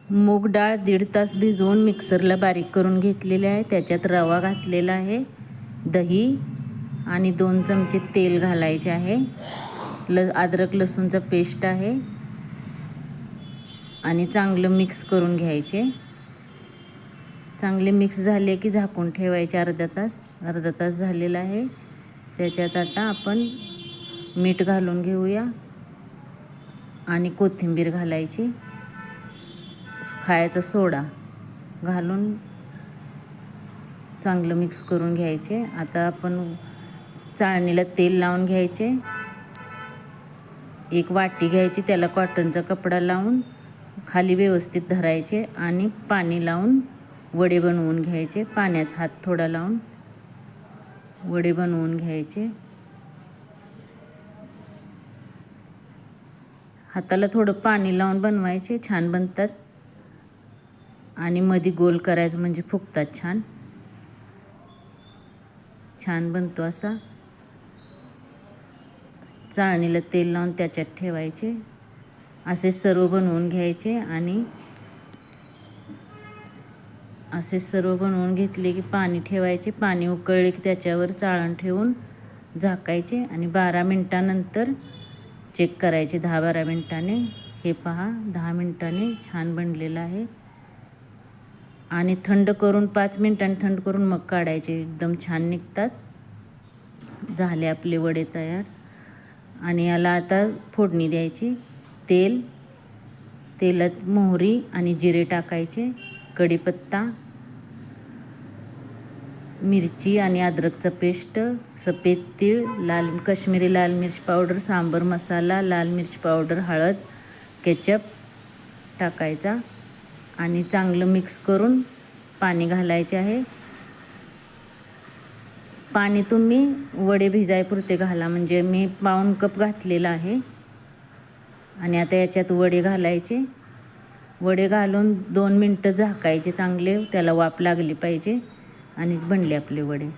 मूग डाळ 1.5 तास भिजवून मिक्सरला बारीक करून घेतलेली आहे. त्याच्यात रवा घातलेला आहे, दही आणि 2 चमचे तेल घालायचे आहे. अद्रक लसूणचं पेस्ट आहे आणि चांगलं मिक्स करून घ्यायचे. चांगले मिक्स झाले की झाकून ठेवायचे अर्धा तास झालेला आहे. त्याच्यात आता आपण मीठ घालून घेऊया आणि कोथिंबीर घालायची, खायचा सोडा घालून चांगलं मिक्स करून घ्यायचे. आता आपण चाळणीला तेल लावून घ्यायचे. एक वाटी घ्यायची, त्याला कॉटनचा कपडा लावून खाली व्यवस्थित धरायचे आणि पाणी लावून वडे बनवून घ्यायचे. पाण्याचा हात थोडा लावून वडे बनवून घ्यायचे. हाताला थोडं पाणी लावून बनवायचे, छान बनतात. आणि मध्ये गोल करायचं म्हणजे फुगतात छान बनतो असा. चाळणीला तेल लावून त्याच्यात ठेवायचे. असे सर्व बनवून घ्यायचे आणि असे सर्व बनवून घेतले की पाणी ठेवायचे. पाणी उकळले की त्याच्यावर चाळण ठेवून झाकायचे आणि 12 मिनिटानंतर चेक करायचे. 10-12 मिनिटाने. हे पहा, 10 मिनिटाने छान बनलेलं आहे. आणि थंड करून 5 मिनिटांनी थंड करून मग काढायचे. एकदम छान निघतात. झाले आपले वडे तयार. आणि याला आता फोडणी द्यायची. तेलात मोहरी आणि जिरे टाकायचे, कढीपत्ता, मिरची आणि अद्रकचं पेस्ट, सफेद तीळ, काश्मीरी लाल मिर्च पावडर, सांबर मसाला, लाल मिर्च पावडर, हळद, केचप टाकायचा आणि चांगलं मिक्स करून पाणी घालायचे आहे. पाणी तुम्ही वडे भिजायपुरते घाला, म्हणजे मी पाऊण कप घातलेला आहे. आणि आता याच्यात वडे घालायचे. वडे घालून 2 मिनटं झाकायचे चांगले, त्याला वाफ लागली पाहिजे. आणि बनले आपले वडे.